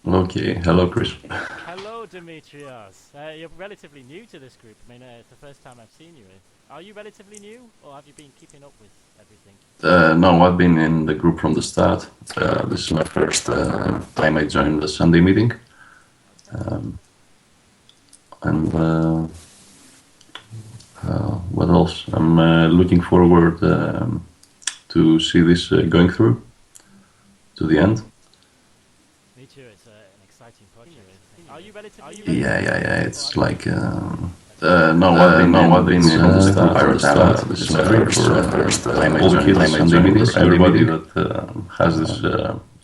Okay, hello, Chris. Hello, Demetrios. You're relatively new to this group. I mean, it's the first time I've seen you. Are you relatively new, or have you been keeping up with everything? No, I've been in the group from the start. This is my first time I joined the Sunday meeting, Okay. and what else? I'm looking forward to see this going through to the end. Me too. It's an exciting project. Are you relatively new Yeah, to yeah, this, yeah. or It's have you like been keeping up? no, I've been No, in I've been this in group from the Pirate start. Start. This This is is my my first first time I all the joined kids the Sunday Sunday meeting. meeting. For everybody Everybody that that has this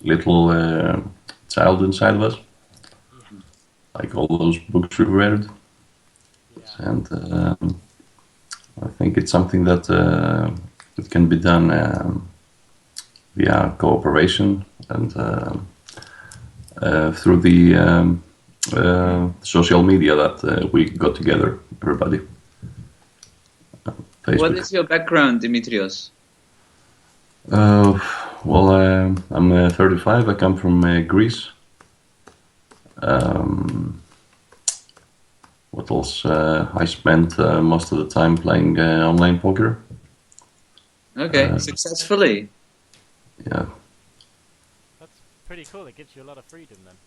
little child inside of us, yeah, like all those books we've read, yeah, and I think it's something that it can be done via cooperation and through the social media that we got together, everybody, What Facebook. is your background, Dimitrios? Uh, well, I'm 35. I come from Greece. Um, what else? I spent most of the time playing online poker. Okay, Uh, successfully. yeah, that's pretty cool. It gives you a lot of freedom then.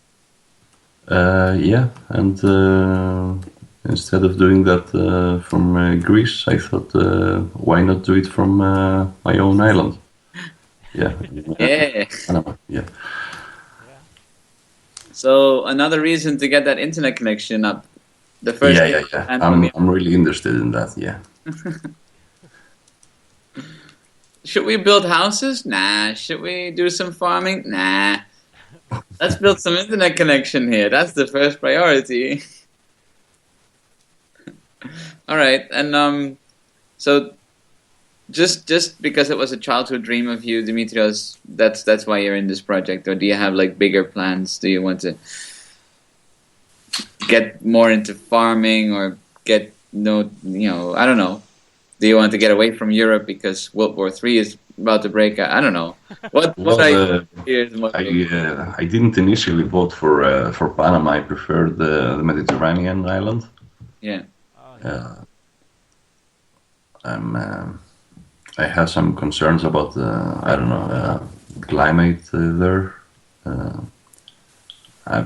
yeah, and instead of doing that from Greece, I thought, why not do it from my own island? Yeah, Yeah. Panama. Yeah, Yeah, So another reason to get that internet connection up. The first yeah, thing yeah, yeah. and from I'm the really interested in that. Yeah, should we build houses? Nah. Should we do some farming? Nah. Let's build some internet connection here. That's the first priority. All right, and so just because it was a childhood dream of you, Dimitrios, that's why you're in this project, or do you have like bigger plans? Do you want to get more into farming or get no, I don't know. Do you want to get away from Europe because World War III is about to break out? I don't know. What well, I hear is I motivation. I didn't initially vote for Panama. I preferred the Mediterranean island. Yeah. oh yeah, Uh, I'm I have some concerns about I don't know climate there. Uh, I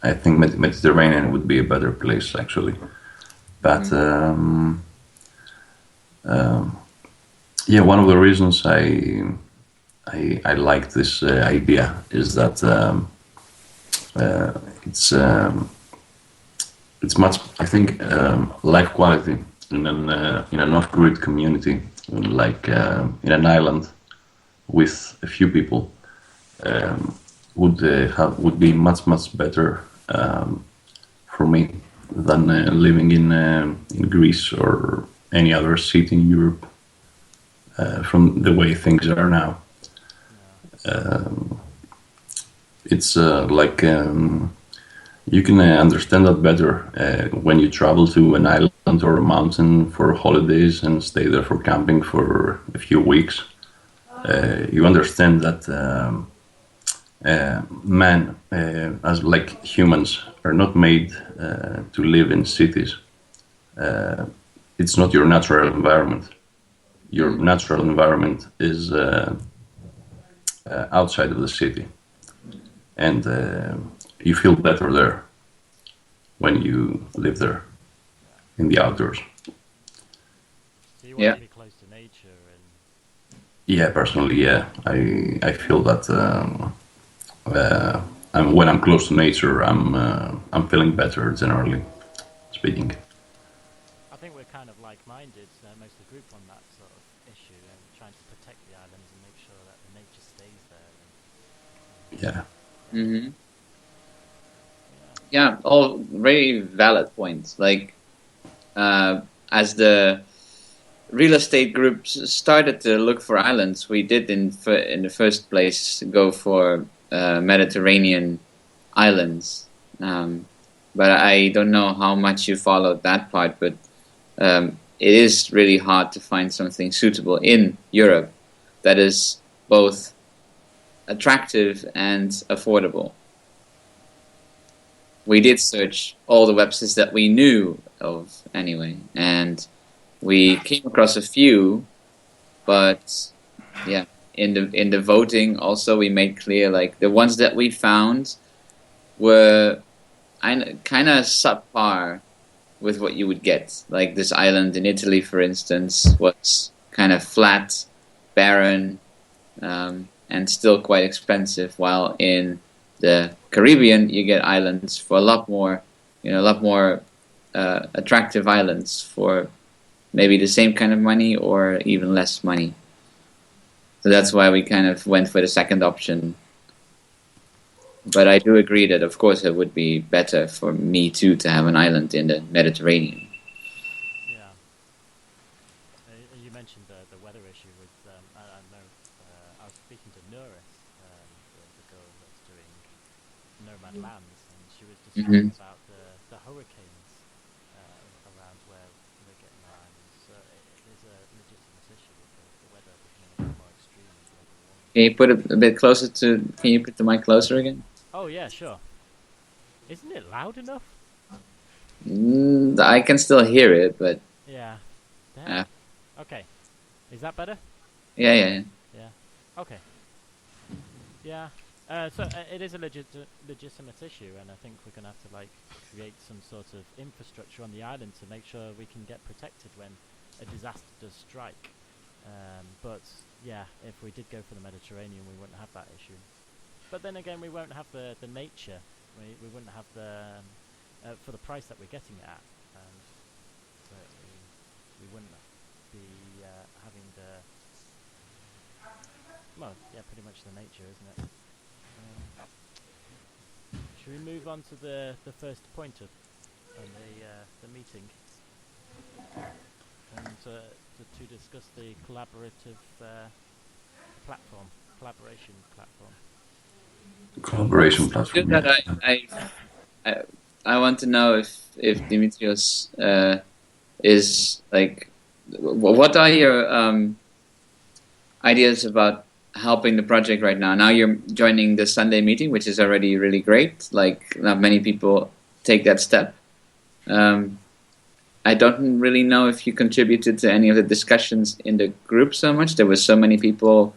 I think Mediterranean would be a better place actually. But Hmm. yeah, one of the reasons I like this idea is that uh, it's um, it's much I think life quality in an off-grid community like in an island with a few people would be much better for me than living in Greece or any other city in Europe from the way things are now. no, It's like you can understand that better when you travel to an island or a mountain for holidays and stay there for camping for a few weeks. You understand that man, as like humans, are not made to live in cities. It's not your natural environment. Your Hmm. natural environment is outside of the city, and you feel better there when you live there yeah. in the outdoors. So you want Yeah. to be close to nature and Yeah, personally, yeah, I feel that when I'm close to nature, I'm feeling better generally speaking. I think we're kind of like-minded, most of the group on that sort of issue and trying to protect the islands and make sure that the nature stays there. And Yeah, Hmm. yeah, Yeah. All very valid points. Like uh, as the real estate groups started to look for islands, we did in the first place go for Mediterranean islands. Um, but I don't know how much you followed that part, but it is really hard to find something suitable in Europe that is both attractive and affordable. we did search all the websites that we knew of anyway, and we came across a few, but yeah, in the voting also we made clear like the ones that we found were kind of subpar with what you would get. Like this island in Italy, for instance, was kind of flat, barren, and still quite expensive. While in the Caribbean, you get islands for a lot more, a lot more attractive islands for maybe the same kind of money or even less money. So that's why we kind of went for the second option. But I do agree that, of course, it would be better for me too to have an island in the Mediterranean. Yeah. You mentioned the weather issue with, I know, I was speaking to Nuris, the girl that's doing Nomad Lands, and she was Hmm. describing about the hurricanes around where we're getting our islands. So it is a legitimate issue with the weather becoming a bit more extreme with global warming. Can you put it a bit closer to? Can you put the mic closer again? Oh yeah, sure. Isn't it loud enough? I can still hear it, but Yeah. uh, Damn. Okay. Is that better? yeah, yeah, yeah. Yeah. Okay. Yeah. It is a legitimate issue, and I think we're gonna have to like create some sort of infrastructure on the island to make sure we can get protected when a disaster does strike. But yeah, if we did go for the Mediterranean, we wouldn't have that issue. But then again, we won't have the nature. We wouldn't have the for the price that we're getting it at, and we wouldn't be having the well, yeah, pretty much the nature, isn't it? Should we move on to the first point of the meeting, and to discuss the collaborative collaboration platform? Collaboration Do platform. that. Yeah. I, I want to know if Dimitrios is like, what are your ideas about helping the project right now? Now you're joining the Sunday meeting, which is already really great. Like not many people take that step. Um, I don't really know if you contributed to any of the discussions in the group so much. There were so many people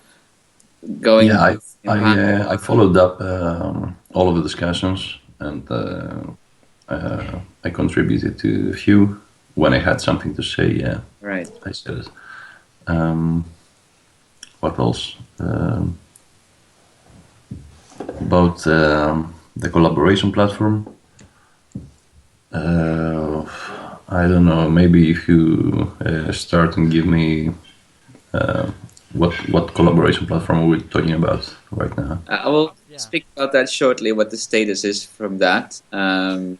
Yeah, going in past. I followed up all of the discussions, and I contributed to a few when I had something to say. Yeah, Right. I said it. Um, what else? About the collaboration platform. I don't know. Maybe if you start and give me what collaboration platform are we talking about right now? I will Yeah. speak about that shortly, what the status is from that. I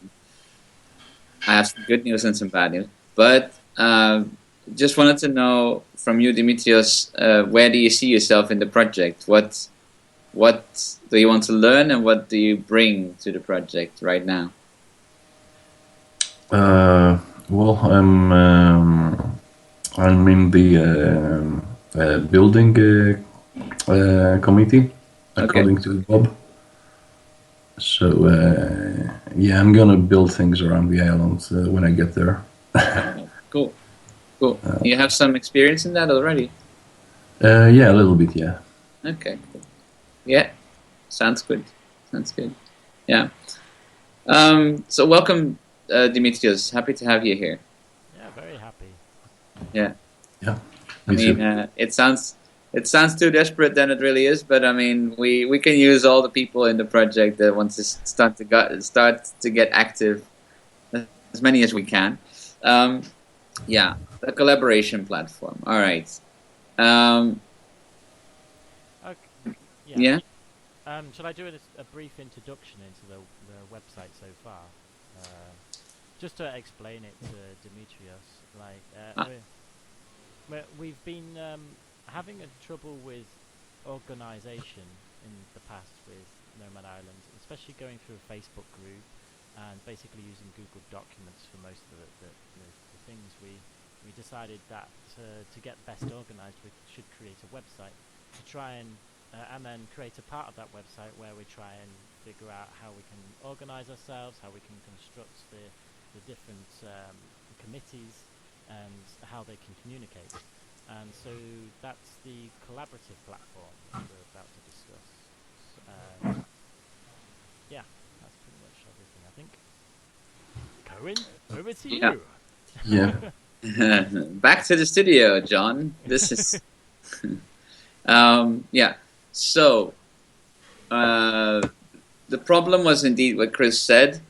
have some good news and some bad news. But just wanted to know from you, Dimitrios, where do you see yourself in the project? What do you want to learn, and what do you bring to the project right now? Well, I'm in the building committee, Okay, according to Bob. So yeah, I'm gonna build things around the island when I get there. cool, cool. You have some experience in that already. Yeah, a little bit. Yeah. Okay, cool. Yeah, sounds good. Sounds good. Yeah. So welcome, Dimitrios. Happy to have you here. Yeah, very happy. Yeah. Yeah. I Me mean, too. it sounds too desperate than it really is, but I mean, we can use all the people in the project that want to start to get active, as many as we can. Um, yeah, the collaboration platform. All right. Um, Okay. Yeah. yeah. Shall I do a brief introduction into the website so far? Uh, just to explain it to Demetrios, like Ah, we've been having a trouble with organisation in the past with Nomad Island, especially going through a Facebook group and basically using Google Documents for most of the things. We decided that to get best organised, we should create a website to try and and then create a part of that website where we try and figure out how we can organize ourselves, how we can construct the different committees, and how they can communicate. And so that's the collaborative platform that we're about to discuss. Yeah, that's pretty much everything, I think. Cohen, over to Yeah. you. Yeah. Back to the studio, John. This is yeah. So the problem was indeed what Chris said.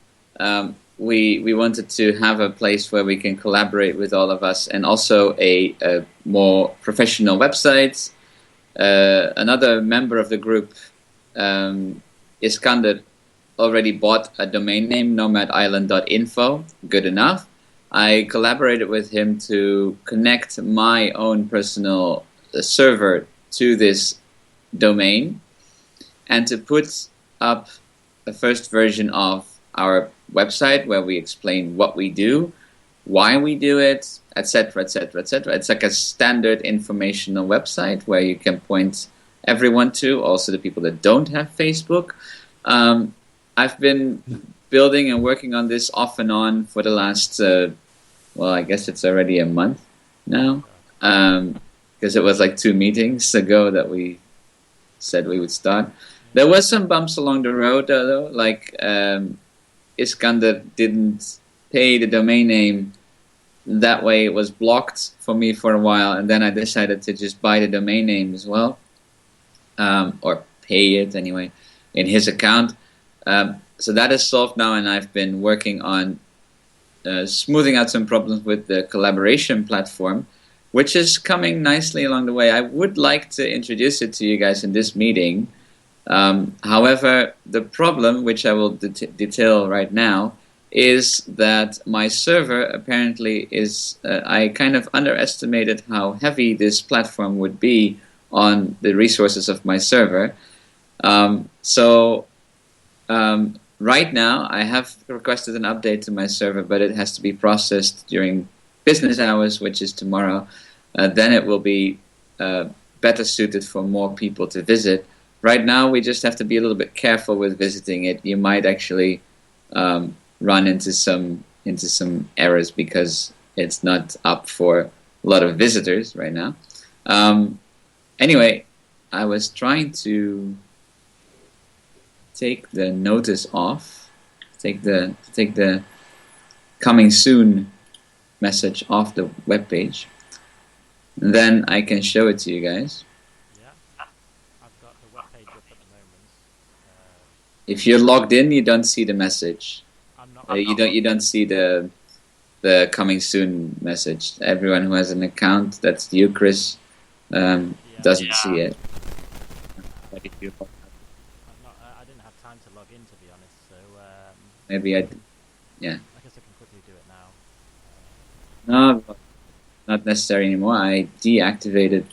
We wanted to have a place where we can collaborate with all of us, and also a more professional website. Another member of the group, Iskander, already bought a domain name, nomadisland.info. Good enough. I collaborated with him to connect my own personal server to this domain and to put up a first version of our website where we explain what we do, why we do it, etc., etc., etc. It's like a standard informational website where you can point everyone to, also the people that don't have Facebook. I've been building and working on this off and on for the last, well, I guess it's already a month now, because it was like 2 meetings ago that we said we would start. There was some bumps along the road, though, like Iskander didn't pay the domain name. That way it was blocked for me for a while, and then I decided to just buy the domain name as well, or pay it anyway, in his account. So that is solved now, and I've been working on smoothing out some problems with the collaboration platform, which is coming nicely along the way. I would like to introduce it to you guys in this meeting. However, the problem, which I will detail right now, is that my server apparently is, I kind of underestimated how heavy this platform would be on the resources of my server. Right now, I have requested an update to my server, but it has to be processed during business hours, which is tomorrow. Then it will be better suited for more people to visit. Right now, we just have to be a little bit careful with visiting it. You might actually run into some errors because it's not up for a lot of visitors right now. Anyway, I was trying to take the notice off, take the coming soon message off the web page. Then I can show it to you guys. Yeah, I've got the web page up at the moment. If you're logged in, you don't see the message. I'm not. You don't see the coming soon message. Everyone who has an account, that's you, Chris, doesn't see it. But if you, I didn't have time to log in, to be honest. So maybe yeah. I guess I can quickly do it now. No, not necessary anymore. I deactivated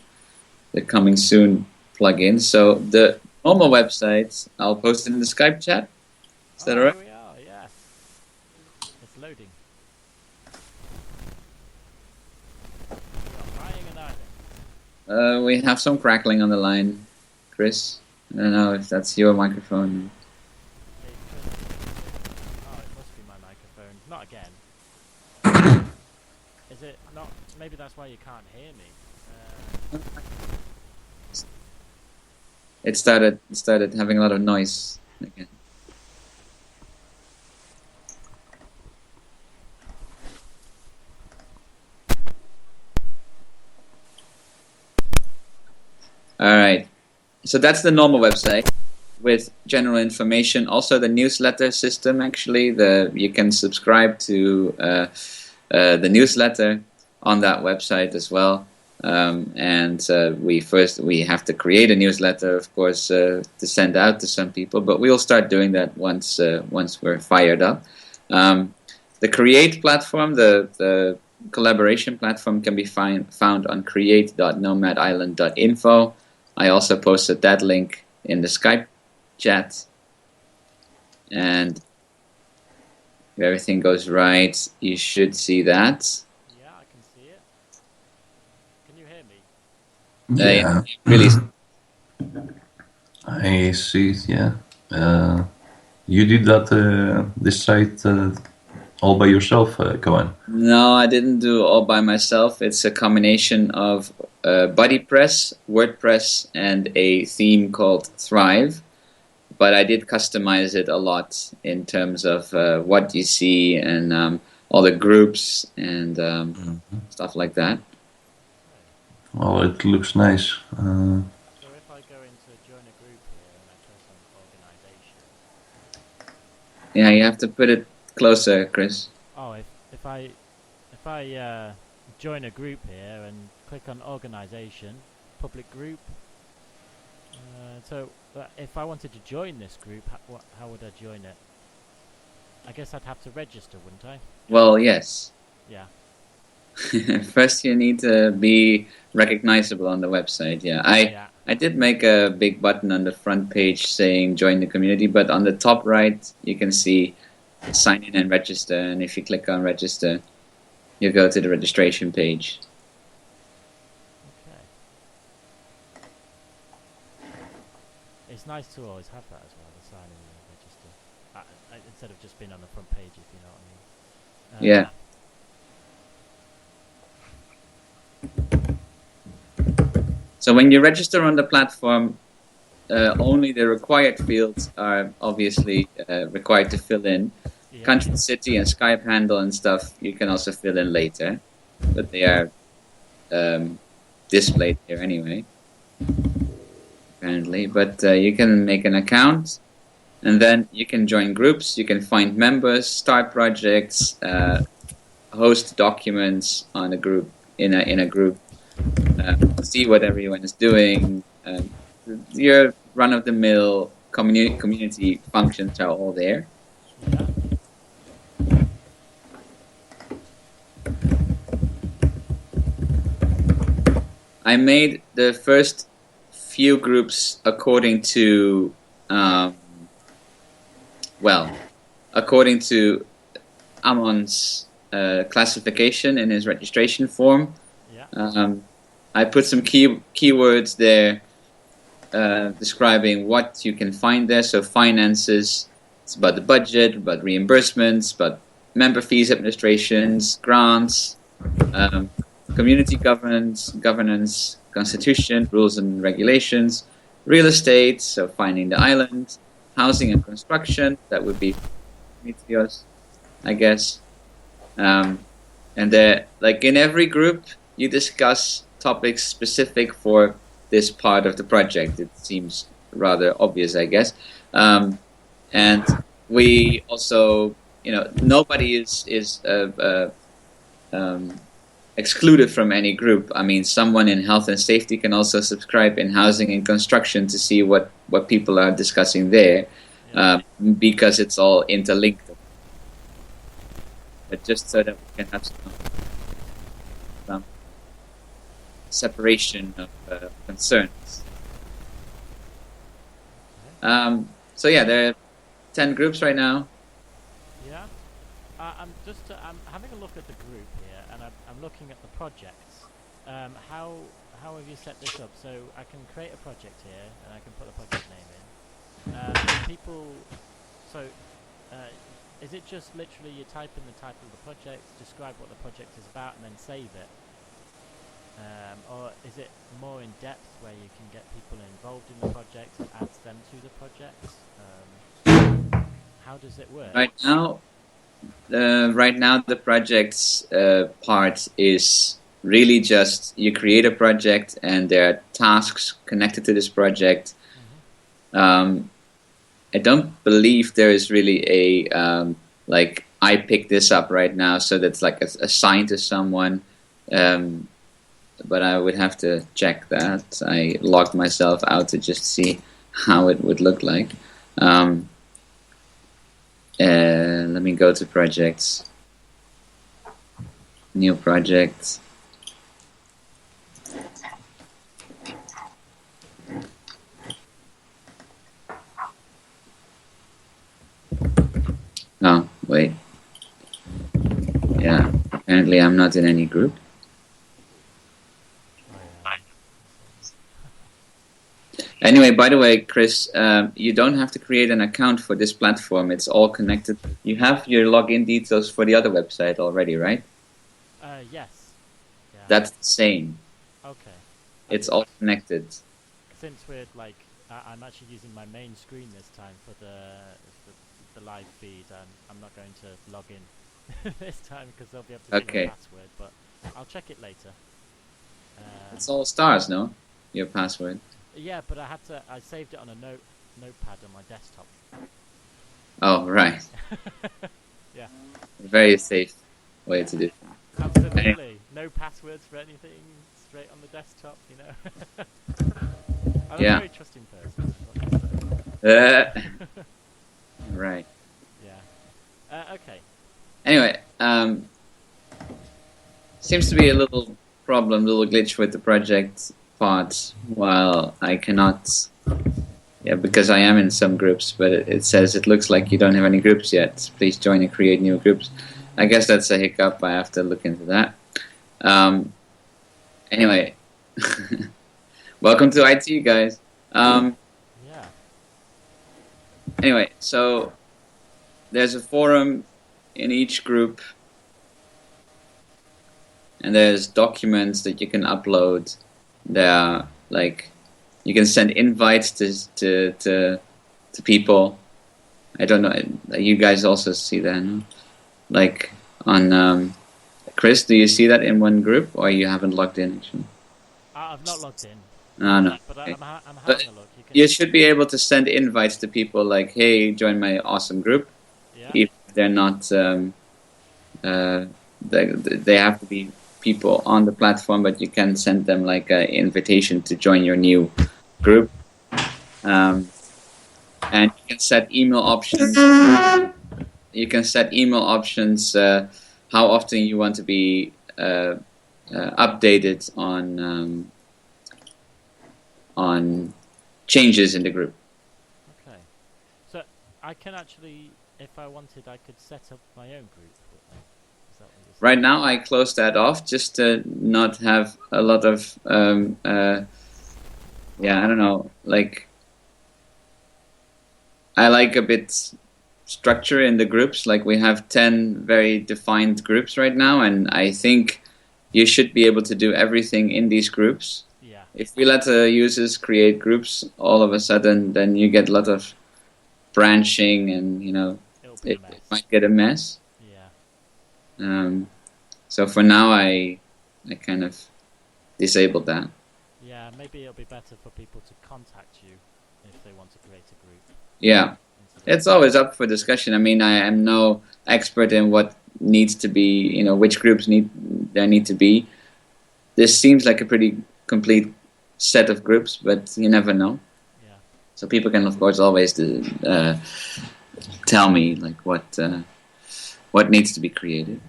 the coming soon plugin. So the normal website, I'll post it in the Skype chat. Is that alright? Here we are. Yes, it's loading. We are crying and hiding. We have some crackling on the line, Chris. I don't know if that's your microphone. Oh, it must be my microphone. Not again. Is it not? Maybe that's why you can't hear me. It started having a lot of noise again. All right. So that's the normal website with general information. Also, the newsletter system. Actually, you can subscribe to the newsletter on that website as well. We have to create a newsletter, of course, to send out to some people. But we'll start doing that once we're fired up. The Create platform, the collaboration platform, can be found on create.nomadisland.info. I also posted that link in the Skype chat. And if everything goes right, you should see that. Yeah, I can see it. Can you hear me? Yeah. Really. I see. Yeah. You did that this site all by yourself, Cohen. No, I didn't do it all by myself. It's a combination of BuddyPress, WordPress, and a theme called Thrive. But I did customize it a lot in terms of what you see and all the groups and stuff like that. Well, it looks nice. So if I go into join a group here and I press on organization. Yeah, you have to put it closer, Chris. Oh, if I join a group here and click on organization, public group. So if I wanted to join this group, how would I join it? I guess I'd have to register, wouldn't I? Well, yes. Yeah. First, you need to be recognizable on the website. Yeah, I did make a big button on the front page saying join the community, but on the top right, you can see sign in and register. And if you click on register, you go to the registration page. Okay. It's nice to always have that as well, the sign in and register. Instead of just being on the front page, if you know what I mean. Yeah. So when you register on the platform, only the required fields are obviously required to fill in. Yeah. Country, city, and Skype handle and stuff you can also fill in later, but they are displayed here anyway, apparently. But you can make an account, and then you can join groups. You can find members, start projects, host documents on a group in a group. See what everyone is doing. Your run-of-the-mill community functions are all there. Yeah. I made the first few groups according to, according to Amon's classification in his registration form. Yeah. I put some keywords there describing what you can find there. So finances, it's about the budget, about reimbursements, about member fees, administrations, grants, community governance, constitution, rules and regulations, real estate, so finding the island, housing and construction, that would be Meteos, I guess. And there, like in every group, you discuss topics specific for this part of the project. It seems rather obvious, I guess. And we also, nobody is excluded from any group. I mean, someone in health and safety can also subscribe in housing and construction to see what people are discussing there, because it's all interlinked. But just so that we can have some separation of concerns. So yeah, there are 10 groups right now. Yeah. I'm having a look at the group here, and I'm looking at the projects. How have you set this up? So I can create a project here, and I can put a project name in. People. So is it just literally you type in the title of the project, describe what the project is about, and then save it? Or is it more in depth where you can get people involved in the project and add them to the projects? How does it work? Right now, the project's part is really just you create a project and there are tasks connected to this project. Mm-hmm. I don't believe there is really a like I picked this up right now, so that's like assigned to someone. But I would have to check that. I logged myself out to just see how it would look like. And let me go to projects. New project. Oh, wait. Yeah, apparently I'm not in any group. Anyway, by the way, Chris, you don't have to create an account for this platform. It's all connected. You have your login details for the other website already, right? Yes. Yeah. That's the same. Okay. It's all connected. Since we're like, I'm actually using my main screen this time for the live feed, and I'm not going to log in this time because they'll be able to see Okay. my password. But I'll check it later. It's all stars, no? Your password. Yeah, but I saved it on a notepad on my desktop. Oh, right. Yeah. Very safe way to do it. Absolutely. No passwords for anything. Straight on the desktop, you know. I'm Yeah. a very trusting person. Right. Yeah. Okay. Anyway, seems to be a little problem, little glitch with the project part. While I cannot, because I am in some groups, but it says it looks like you don't have any groups yet. Please join and create new groups. I guess that's a hiccup. I have to look into that. Anyway, welcome to IT, guys. Yeah. Anyway, so there's a forum in each group, and there's documents that you can upload. There are, like, you can send invites to people. I don't know. You guys also see that, no? Like on Chris, do you see that in one group, or you haven't logged in? Actually? I've not logged in. No. But Okay. I'm But having a look. you should be able to send invites to people like, "Hey, join my awesome group." Yeah. If they're not, they have to be people on the platform, but you can send them like an invitation to join your new group. And you can set email options. You can set email options how often you want to be updated on changes in the group. Okay. So I can actually, if I wanted, I could set up my own group. Is that what you're saying? Right now, I closed that off just to not have a lot of I don't know, like, I like a bit structure in the groups. Like, we have 10 very defined groups right now, and I think you should be able to do everything in these groups. Yeah. If we let the users create groups, all of a sudden, then you get a lot of branching, and It'll be a it mess. might get a mess. Yeah. So for now, I kind of disabled that. Yeah. Maybe it'll be better for people to contact you if they want to create a group. Yeah. It's always up for discussion. I mean, I am no expert in what needs to be, which groups there need to be. This seems like a pretty complete set of groups, but you never know. Yeah. So people can, of course, always tell me like what needs to be created.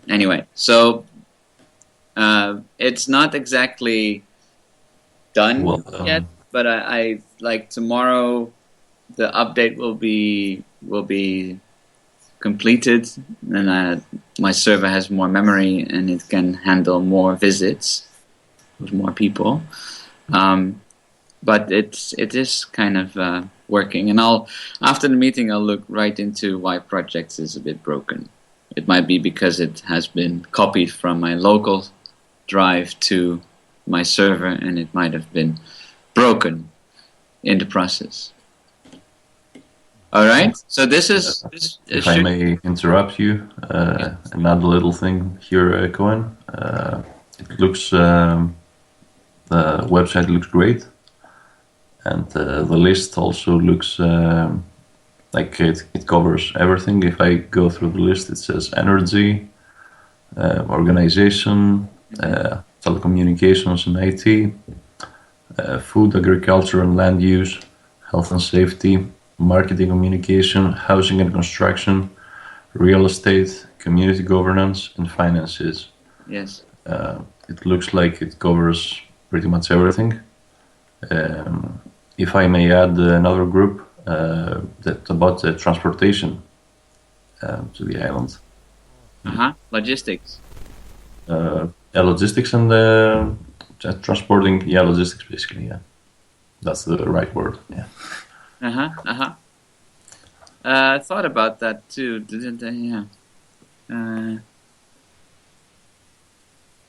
Anyway, so it's not exactly done yet, but I like tomorrow. The update will be completed, and my server has more memory, and it can handle more visits with more people. But it is kind of working, and after the meeting I'll look right into why projects is a bit broken. It might be because it has been copied from my local drive to my server, and it might have been broken in the process. All right. So this is. If I may interrupt you, another little thing here, Cohen. It looks the website looks great, and the list also looks like it covers everything. If I go through the list, it says energy, organization, telecommunications and IT, food, agriculture and land use, health and safety, marketing, communication, housing and construction, real estate, community governance, and finances. Yes. It looks like it covers pretty much everything. If I may add another group about the transportation to the island. Logistics. Logistics and transporting. Yeah, logistics basically. Yeah. That's the right word. Yeah. I thought about that too, didn't I? Yeah.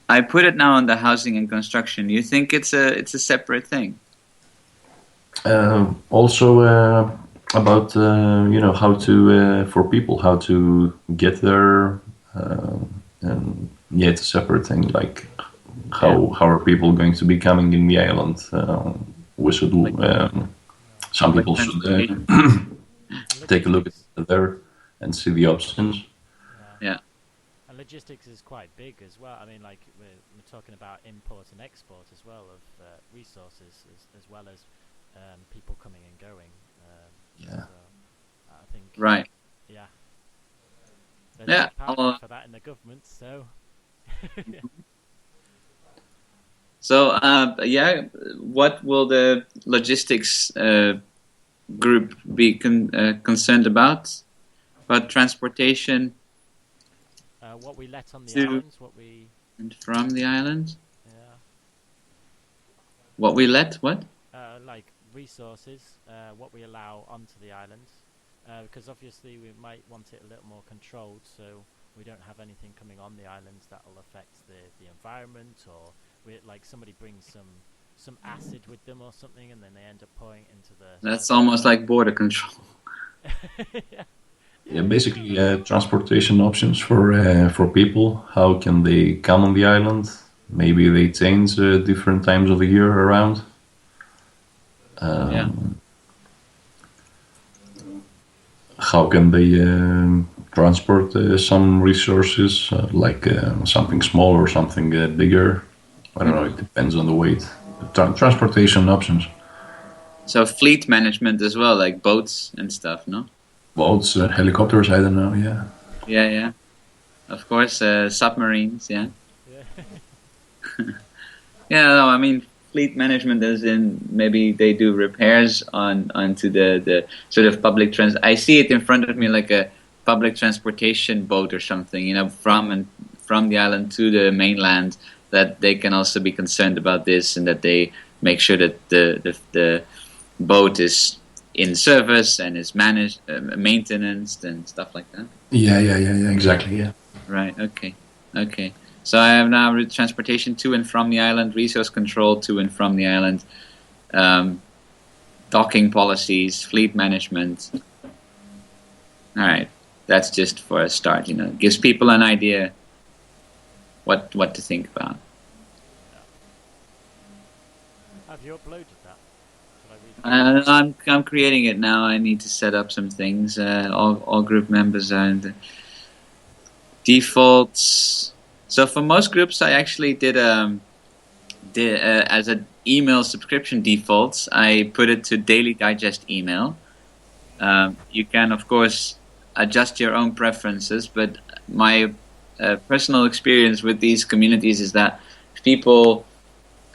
I put it now on the housing and construction. You think it's a separate thing? Also about how to for people how to get there, and yeah, it's a separate thing. Like how are people going to be coming in the island? We should some Public people should transportation. take a look Logistics. at there and see the options. Yeah. Yeah. And logistics is quite big as well. I mean, like we're talking about import and export as well of resources, as well as people coming and going. Yeah. So I think, Right. yeah, there's a Yeah. big part I'll, for that in the government. So So, yeah, what will the logistics group be concerned about? About transportation what we let on the to islands, what we, and from the island? yeah, What we let? What? like resources, what we allow onto the islands, because obviously we might want it a little more controlled, so we don't have anything coming on the islands that will affect the environment, or like somebody brings some acid with them or something, and then they end up pouring it into the. That's almost like border control. Yeah. Yeah, basically transportation options for people. How can they come on the island? Maybe they change different times of the year around. Yeah. How can they transport some resources, like something small or something bigger? I don't know. It depends on the weight. Transportation options. So fleet management as well, like boats and stuff, no? Boats, helicopters. I don't know. Yeah. Yeah, yeah. Of course, submarines, yeah. Yeah. Yeah, no, I mean fleet management as in maybe they do repairs onto the sort of public trans. I see it in front of me like a public transportation boat or something, from the island to the mainland. That they can also be concerned about this, and that they make sure that the boat is in service and is managed, maintenance and stuff like that. Yeah. Exactly. Yeah. Right. Okay. So I have now transportation to and from the island, resource control to and from the island, docking policies, fleet management. All right. That's just for a start. Gives people an idea what to think about. Have you uploaded that? Shall I read it? I'm creating it now. I need to set up some things. All group members are in the defaults. So for most groups, I actually did as an email subscription defaults. I put it to Daily Digest email. You can of course adjust your own preferences, but my personal experience with these communities is that people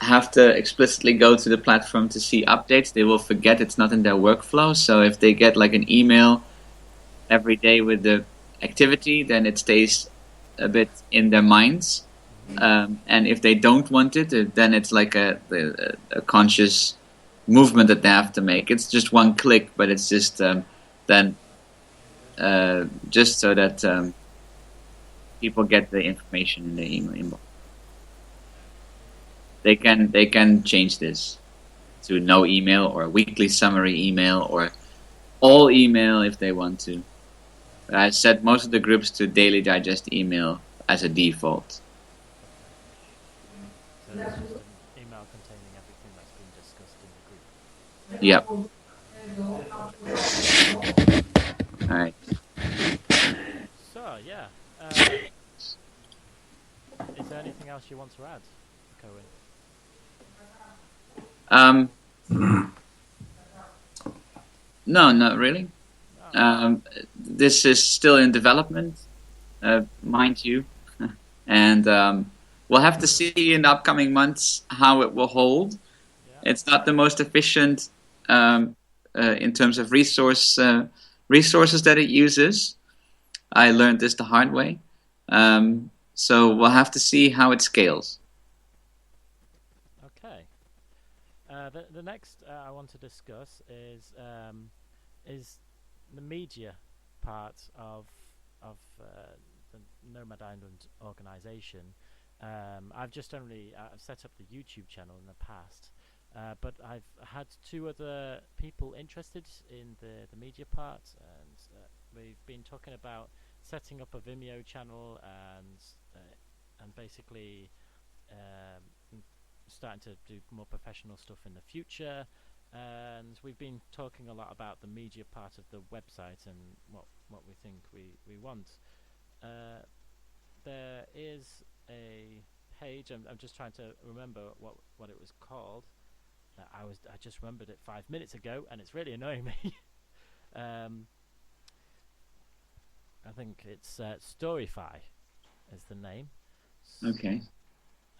have to explicitly go to the platform to see updates. They will forget, it's not in their workflow. So if they get like an email every day with the activity, then it stays a bit in their minds. And if they don't want it, then it's like a conscious movement that they have to make. It's just one click, but it's just then just so that people get the information in their email inbox. They can change this to no email or a weekly summary email or all email if they want to. I set most of the groups to Daily Digest email as a default. So this is an email containing everything that's been discussed in the group. Yep. All right. So yeah, is there anything else you want to add, Cohen? No, not really. This is still in development, mind you, and we'll have to see in the upcoming months how it will hold. Yeah. It's not the most efficient in terms of resources that it uses. I learned this the hard way, so we'll have to see how it scales. Okay. The next I want to discuss is the media part of the Nomad Island organization. I've just only I've set up the YouTube channel in the past, but I've had two other people interested in the media part, and we've been talking about setting up a Vimeo channel and basically starting to do more professional stuff in the future. And we've been talking a lot about the media part of the website and what we think we want. There is a page. I'm just trying to remember what it was called. I just remembered it 5 minutes ago, and it's really annoying me. um, I think it's Storyfy is the name. Okay.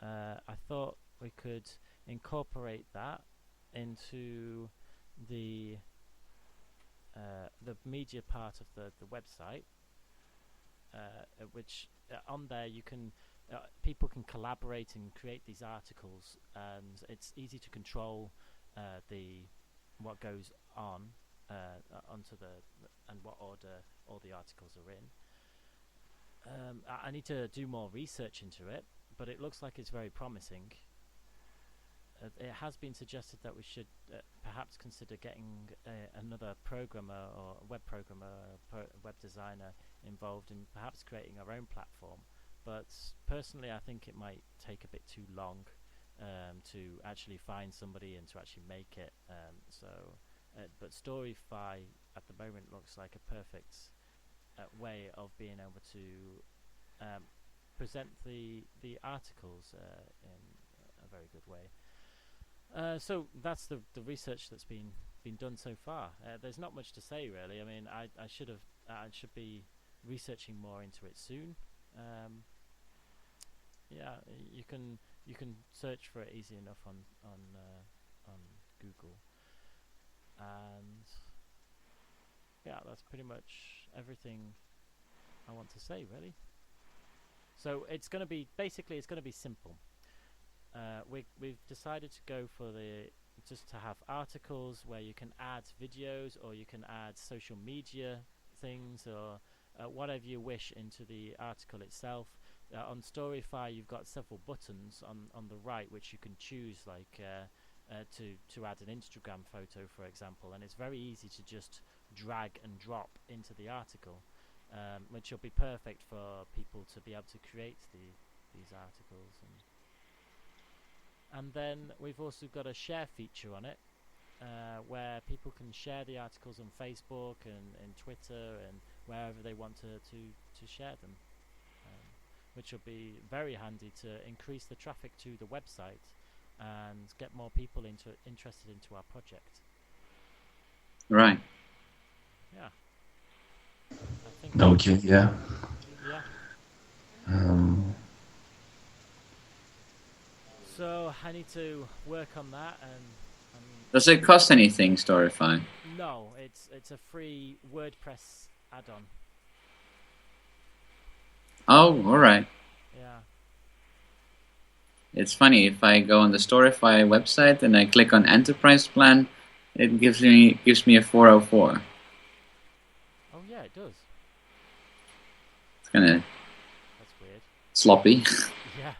I thought we could incorporate that into the media part of the website, which on there you can people can collaborate and create these articles, and it's easy to control the what goes on onto the and what order all the articles are in. I need to do more research into it, but it looks like it's very promising. It has been suggested that we should perhaps consider getting another programmer or a web programmer or a web designer involved in perhaps creating our own platform. But personally, I think it might take a bit too long to actually find somebody and to actually make it. But Storyfy at the moment looks like a perfect way of being able to present the articles in a very good way. So that's the research that's been done so far. There's not much to say really. I mean, I should be researching more into it soon. Yeah, you can search for it easy enough on Google, and yeah, that's pretty much everything I want to say really. So it's going to be simple. We've decided to go for just to have articles where you can add videos or you can add social media things or whatever you wish into the article itself. On Storyfy, you've got several buttons on the right which you can choose, like to add an Instagram photo, for example, and it's very easy to just drag and drop into the article, which will be perfect for people to be able to create these articles. And then we've also got a share feature on it, where people can share the articles on Facebook and Twitter and wherever they want to share them, which will be very handy to increase the traffic to the website and get more people interested into our project. Right. Yeah. I think. Okay. Yeah. Yeah. So I need to work on that and Does it cost anything, Storyfy? no, it's a free WordPress add-on. Oh, all right. Yeah. It's funny, if I go on the Storyfy website and I click on Enterprise Plan, it gives me a 404. Oh yeah, it does. It's kind of That's weird. sloppy. Yeah.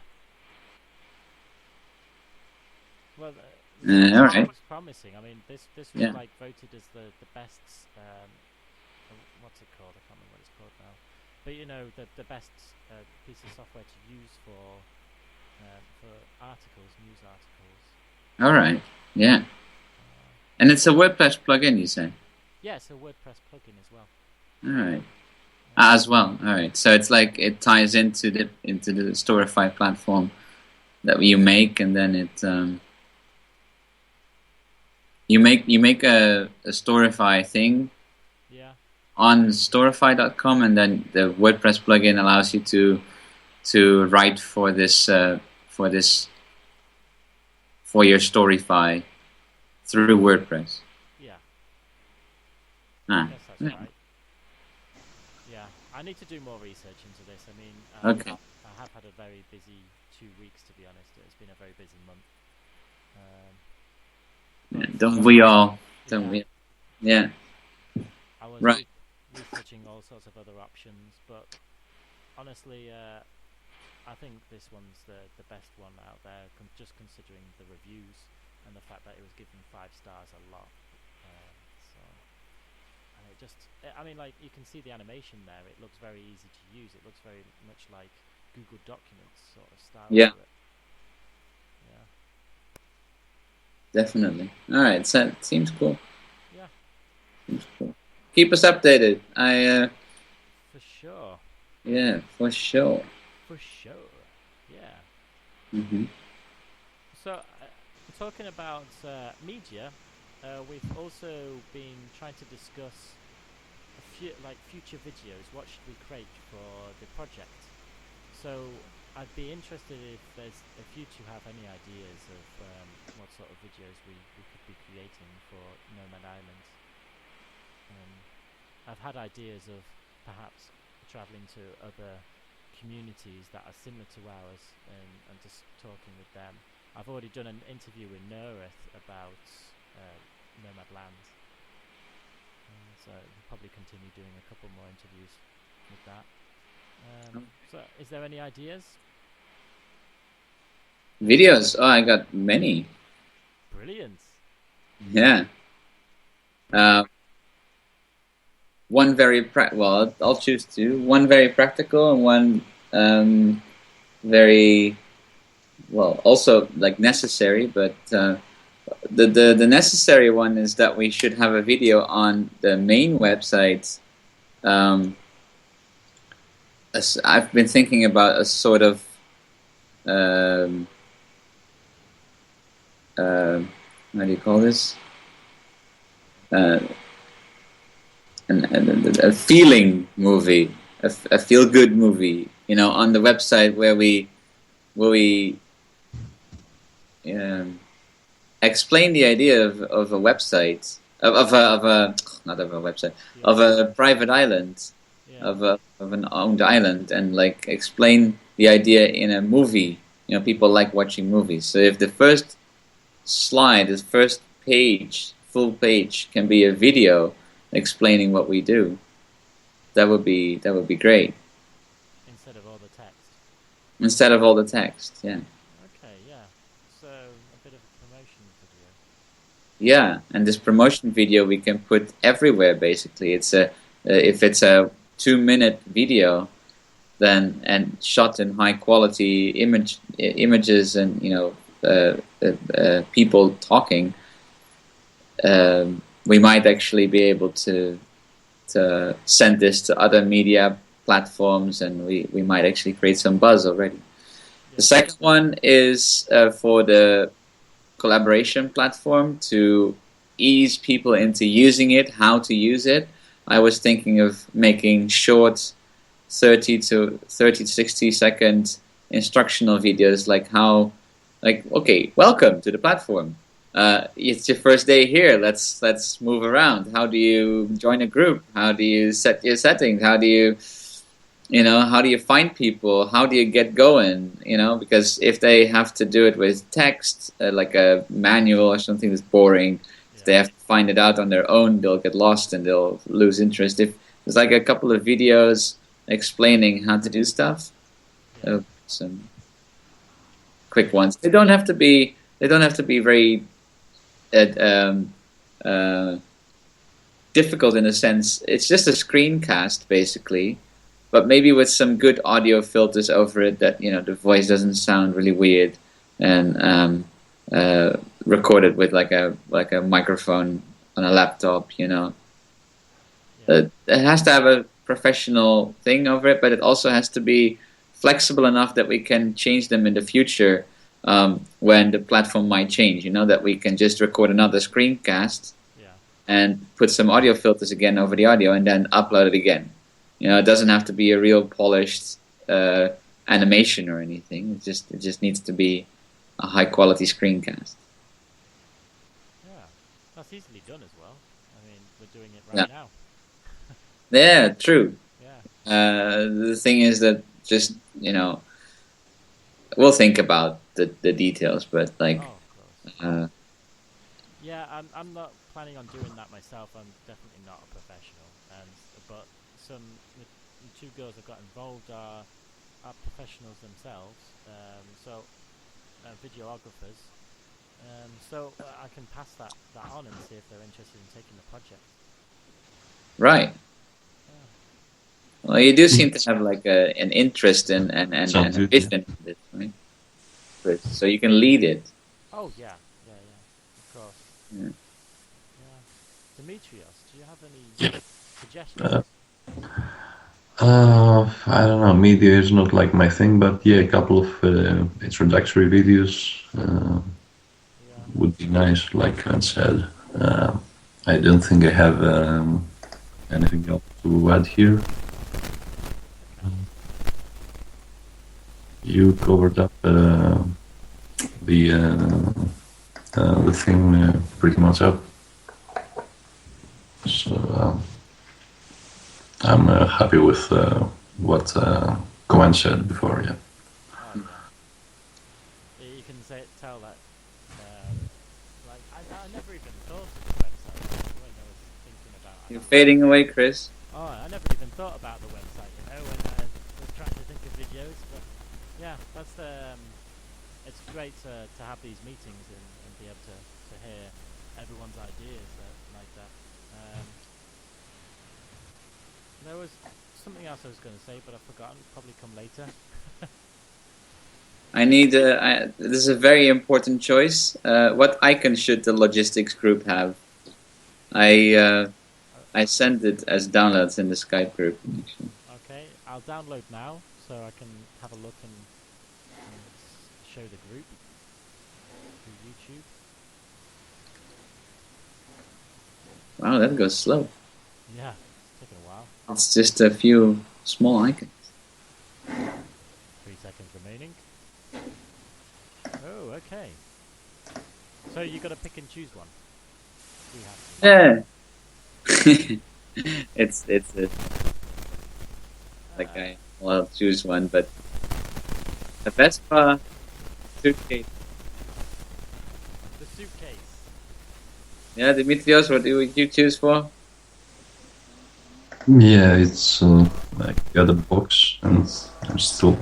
Well, all right. it's promising. I mean, this was Yeah. like voted as the best. What's it called? I can't remember what it's called now. But you know, the best piece of software to use for articles, news articles. All right. Yeah. And it's a WordPress plugin, you say? Yeah, it's a WordPress plugin as well. All right. As well. All right. So it's like it ties into the Storyfy platform that you make, and then it you make a Storyfy thing. Yeah. On Storyfy.com, and then the WordPress plugin allows you to write for your Storyfy through WordPress. Yeah. Ah, Yes, that's yeah. right. Yeah, I need to do more research into this. I mean, Okay. I have had a very busy 2 weeks, to be honest. It's been a very busy month. Yeah, But don't we all? Don't yeah, we? Yeah. I was Right. researching all sorts of other options, but honestly, I think this one's the best one out there. Just considering the reviews and the fact that it was given 5 stars a lot. So, and it just, I mean, like you can see the animation there. It looks very easy to use. It looks very much like Google Documents sort of style Yeah, to it. Yeah, definitely. All right. So seems cool. yeah, Seems cool. Keep us updated. for sure, Yeah, for sure. for sure. Yeah. Hmm. So, talking about media, we've also been trying to discuss like future videos. What should we create for the project? So, I'd be interested if you two have any ideas of what sort of videos we could be creating for Nomad Island. Um, I've had ideas of perhaps traveling to other communities that are similar to ours and just talking with them. I've already done an interview with Nerith about uh, Nomad Land, so we'll probably continue doing a couple more interviews with that. So, is there any ideas? Videos. Oh, I got many. Brilliant. Yeah. Uh, one very well, I'll choose two. One very practical and one very well also like necessary. But the necessary one is that we should have a video on the main website. Um, I've been thinking about a sort of um, how do you call this? Uh, a feeling movie, a feel good movie. You know, on the website where we um, explain the idea of a website of a not of a website Yeah. of a private island Yeah. of an owned island and like explain the idea in a movie. You know, people like watching movies. So if the first slide, the first page, full page, can be a video explaining what we do, that would be great. Instead of all the text. Instead of all the text, yeah. Okay. Yeah. So a bit of a promotion video. Yeah, and this promotion video we can put everywhere. Basically, it's a if it's a 2 minute video, then and shot in high quality images and people talking, we might actually be able to send this to other media platforms, and we might actually create some buzz already. The Yeah. second one is for the collaboration platform to ease people into using it, how to use it. I was thinking of making short 30 to 60 second instructional videos like how okay, welcome to the platform. It's your first day here. Let's move around. How do you join a group? How do you set your settings? How do you find people? How do you get going? Because if they have to do it with text, like a manual or something that's boring, if they Yeah. have to find it out on their own, they'll get lost and they'll lose interest. If there's like a couple of videos explaining how to do stuff, Yeah. some quick ones. They don't have to be. They don't have to be very uh, um, uh, difficult in a sense. It's just a screencast basically, but maybe with some good audio filters over it that the voice doesn't sound really weird, and recorded with like a microphone on a laptop. Yeah. It has to have a professional thing over it, but it also has to be flexible enough that we can change them in the future when the platform might change. That we can just record another screencast Yeah. and put some audio filters again over the audio and then upload it again. It doesn't have to be a real polished animation or anything. It just needs to be a high quality screencast. Yeah. That's easily done as well. I mean, we're doing it Yeah, right now. yeah, true. Yeah. The thing is that just we'll think about the details, but like Oh, of course. uh, Yeah, I'm not planning on doing that myself. I'm definitely not a professional, and but some the two girls that got involved are professionals themselves. Videographers. So I can pass that on and see if they're interested in taking the project. Right. Yeah. Well, you do seem to have like an interest and Sounds a good. Yeah. vision in this, right? Chris? So you can lead it. Oh yeah, yeah, yeah. Of course. Yeah. Yeah. Demetrios, do you have any Yeah. suggestions? I don't know. Media is not like my thing, but yeah, a couple of introductory videos Yeah. would be nice. Like I said, I don't think I have anything else to add here. Okay. You covered up the the thing pretty much up. So I'm happy with what Cohen said before. Yeah. Oh yeah. You can tell that. Like I never even thought of the website when I was thinking about. You're fading away, Chris. Oh, I never even thought about the website. When I was trying to think of videos, but yeah, that's the. It's great to have these meetings and be able to hear everyone's ideas like that. Um, there was something else I was going to say, but I've forgotten. Probably come later. I need. This is a very important choice. What icon should the logistics group have? I sent it as downloads in the Skype group. Actually. Okay, I'll download now so I can have a look and show the group through YouTube. Wow, that goes slow. Yeah, it's taking a while. It's just a few small icons. 3 seconds remaining. Oh, okay. So you got to pick and choose one. We have. Yeah. it's like Uh, I'll choose one, but the Vespa suitcase. the suitcase. Yeah, Dimitrios, what do you choose for? Yeah, it's like got a box and I'm still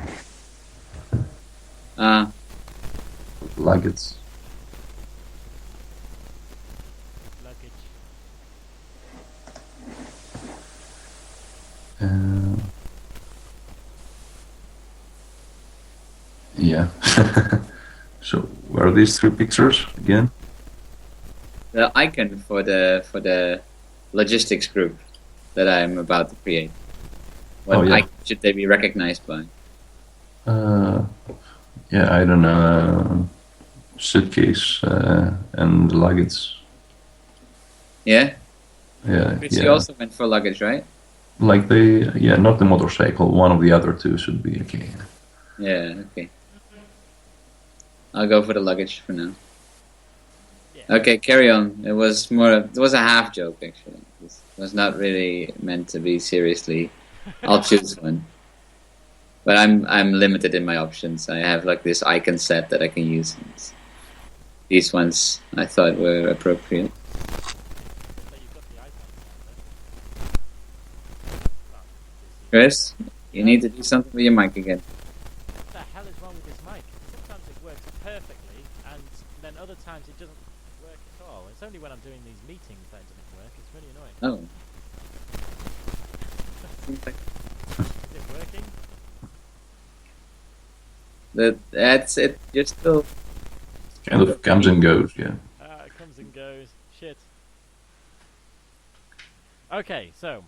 Ah, luggage. Luggage. Uh, yeah. So where are these three pictures again? the icon for the logistics group that I'm about to create. What Oh, yeah. icon should they be recognized by? Yeah, I don't know. Suitcase and luggage. Yeah, Yeah, Chris, you yeah. also went for luggage, right? Like yeah, not the motorcycle. One of the other two should be okay. Yeah, okay. I'll go for the luggage for now. Yeah. Okay, carry on. It was a half joke actually. It was not really meant to be seriously. I'll choose one. But I'm limited in my options. I have like this icon set that I can use. These ones I thought were appropriate. So you've got the icon. Chris, you need to do something with your mic again. What the hell is wrong with this mic? Sometimes it works perfectly, and then other times it doesn't work at all. It's only when I'm doing these meetings that it doesn't work. It's really annoying. Oh. Seems like Is it working? that's it. You're still. Kind of comes and goes. Yeah. It comes and goes. Shit. Okay, so,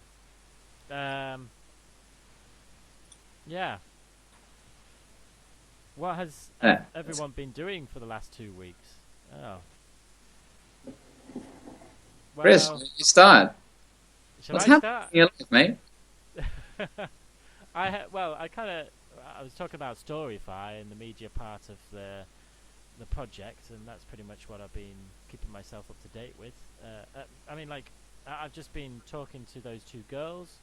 yeah. What has everyone been doing for the last 2 weeks? Oh. Chris, Well, you start. shall What's I happening start? in your life, mate? I was talking about Storyfy and the media part of the project, and that's pretty much what I've been keeping myself up to date with. I've just been talking to those two girls,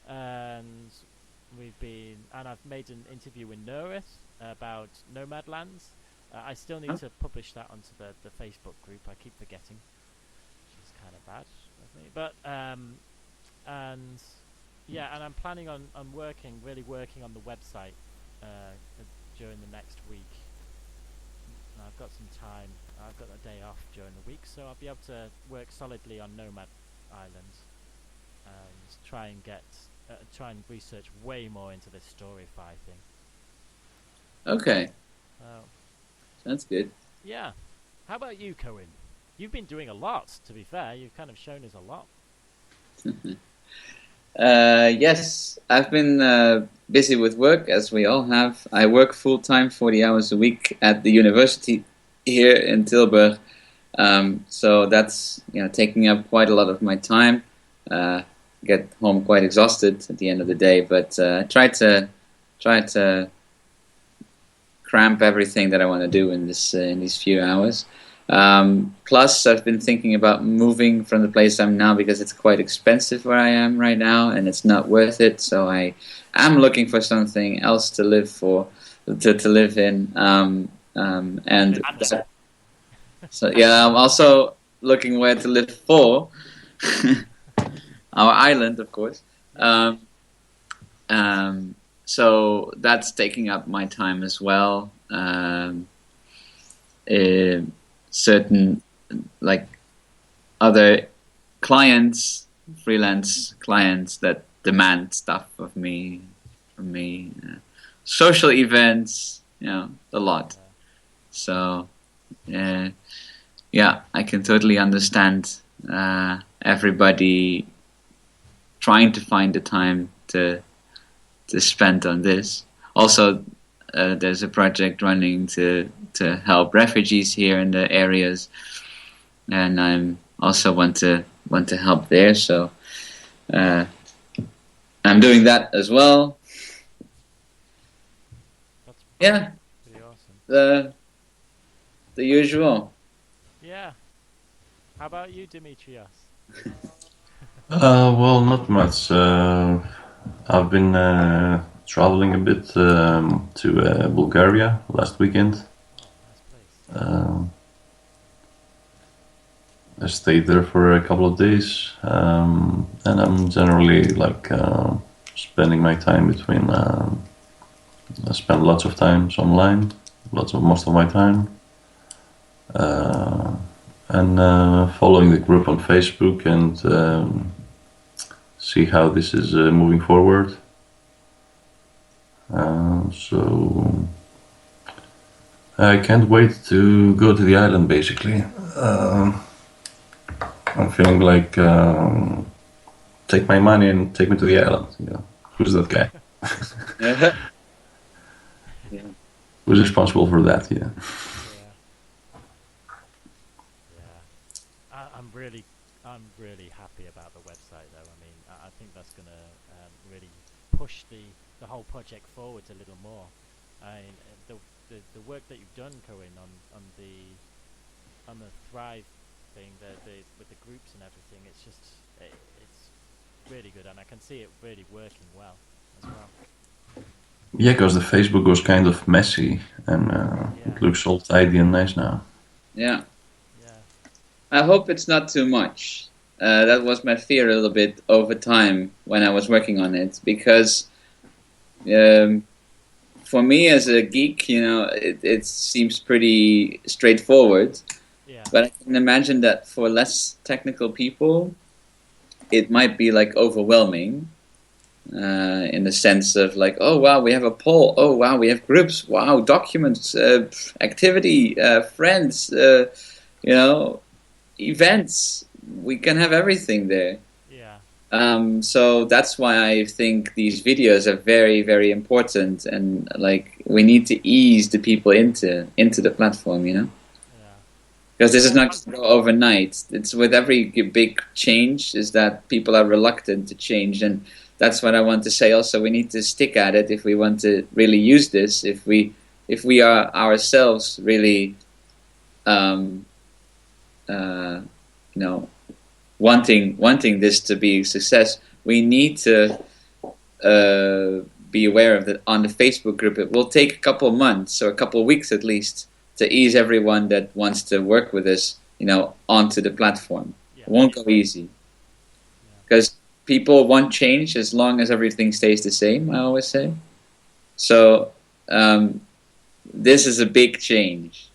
and I've made an interview with Norris about Nomad lands. I still need to publish that onto the Facebook group. I keep forgetting. not bad with me. But and yeah, and I'm planning on really working on the website during the next week. And I've got some time. I've got a day off during the week, so I'll be able to work solidly on Nomad Island and try and research way more into this Storyfy thing. Okay, Oh, that's good. yeah. How about you, Cohen? You've been doing a lot. To be fair, you've kind of shown us a lot. Yes, I've been busy with work, as we all have. I work full-time, 40 hours a week at the university here in Tilburg. So that's taking up quite a lot of my time. Get home quite exhausted at the end of the day, but try to cramp everything that I want to do in these few hours. Plus, I've been thinking about moving from the place I'm now because it's quite expensive where I am right now, and it's not worth it. So I am looking for something else to live to live in. So yeah, I'm also looking where to live for our island, of course. So that's taking up my time as well. Certain like other clients, freelance clients that demand stuff from me, social events, a lot. So yeah, I can totally understand everybody trying to find the time to spend on this. Also, there's a project running to help refugees here in the areas, and I'm also want to help there. So I'm doing that as well. That's Yeah, pretty awesome. the usual. Yeah. How about you, Demetrios? Well, not much. I've been traveling a bit to Bulgaria last weekend. Nice place. I stayed there for a couple of days, and I'm generally like spending my time between. I spend lots of times online, most of my time, and following the group on Facebook and see how this is moving forward. So I can't wait to go to the island. Basically, I'm feeling like take my money and take me to the island. Who's that guy? Yeah. Who's responsible for that? Yeah. Yeah. I'm really happy about the website, though. I mean, I think that's gonna really push the whole project forwards a little more. I mean, the work that you've done, Cohen, on the Thrive thing, with the groups and everything, it's really good, and I can see it really working well as well. Yeah, because the Facebook was kind of messy, and it looks all tidy and nice now. Yeah. Yeah. I hope it's not too much. That was my fear a little bit over time when I was working on it, because for me as a geek, it seems pretty straightforward. Yeah. But I can imagine that for less technical people, it might be like overwhelming. In the sense of like, oh wow, we have a poll. Oh wow, we have groups. Wow, documents, activity, friends, events. We can have everything there. Yeah. So that's why I think these videos are very, very important, and like we need to ease the people into the platform, Yeah. because this is not just go overnight. It's with every big change is that people are reluctant to change, and that's what I want to say. Also, we need to stick at it if we want to really use this. If we are ourselves really, wanting this to be a success, we need to be aware of that. On the Facebook group, it will take a couple of months or a couple of weeks at least to ease everyone that wants to work with us, onto the platform. Yeah. It won't go easy because people want change as long as everything stays the same, I always say. So this is a big change.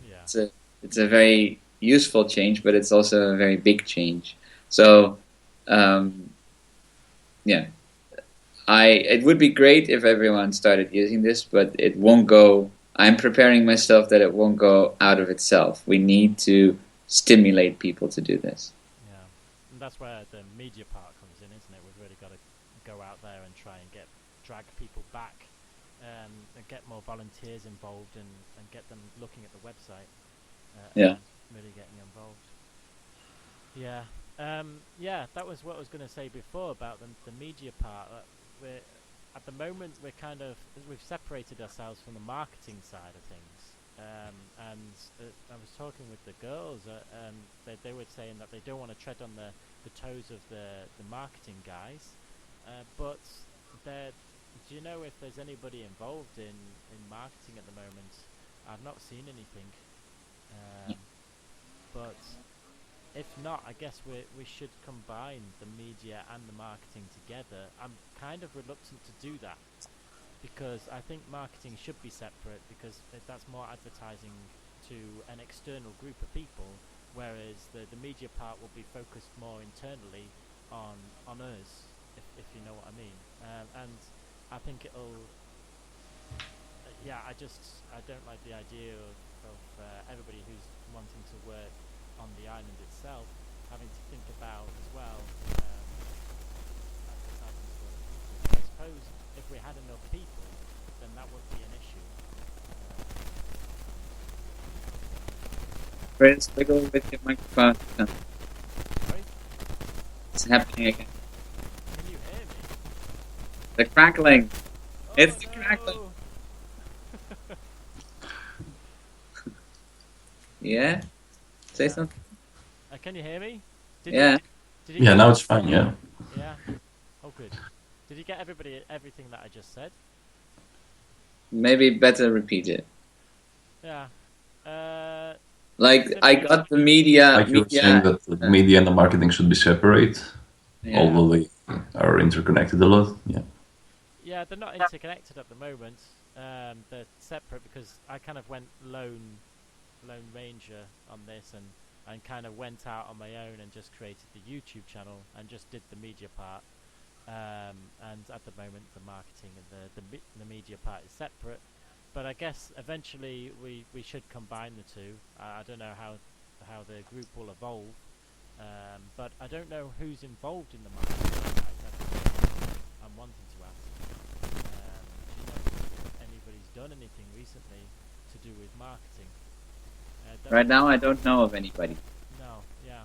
Yeah. It's a very useful change, but it's also a very big change. So yeah, it would be great if everyone started using this, but it won't go. I'm preparing myself that it won't go out of itself. We need to stimulate people to do this. Yeah, and that's where the media part comes in, isn't it? We've really got to go out there and try and drag people back, and get more volunteers involved, and get them looking at the website. Yeah. And really getting involved. Yeah. Yeah, that was what I was going to say before about the media part. At the moment we've separated ourselves from the marketing side of things. And I was talking with the girls, and they were saying that they don't want to tread on the toes of the marketing guys. But do you know if there's anybody involved in marketing at the moment? I've not seen anything. But if not, I guess we should combine the media and the marketing together. I'm kind of reluctant to do that because I think marketing should be separate, because that's more advertising to an external group of people, whereas the media part will be focused more internally on us, if you know what I mean. And I think it'll... I don't like the idea of everybody who's wanting to work on the island itself having to think about as well advertising to other people. I suppose if we had enough people, then that would be an issue. Chris, wiggle with your microphone. Sorry? It's happening again. Can you hear me? The crackling. Oh, It's the no! crackling. Yeah? Say something. Can you hear me? Yeah. Did you Yeah, get now it's fine. Yeah. Yeah. Oh, good. Did you get everything that I just said? Maybe better repeat it. Yeah. Like, I got the media. Like you were saying that the media and the marketing should be separate, Yeah. although they are interconnected a lot. Yeah. Yeah, they're not interconnected at the moment. They're separate because I kind of went lone ranger on this, and kind of went out on my own and just created the YouTube channel and just did the media part. And at the moment, the marketing and the media part is separate. But I guess eventually we should combine the two. I don't know how the group will evolve, but I don't know who's involved in the marketing side. I'm wanting to ask. Do you know if anybody's done anything recently to do with marketing? Right now, I don't know of anybody. No, yeah.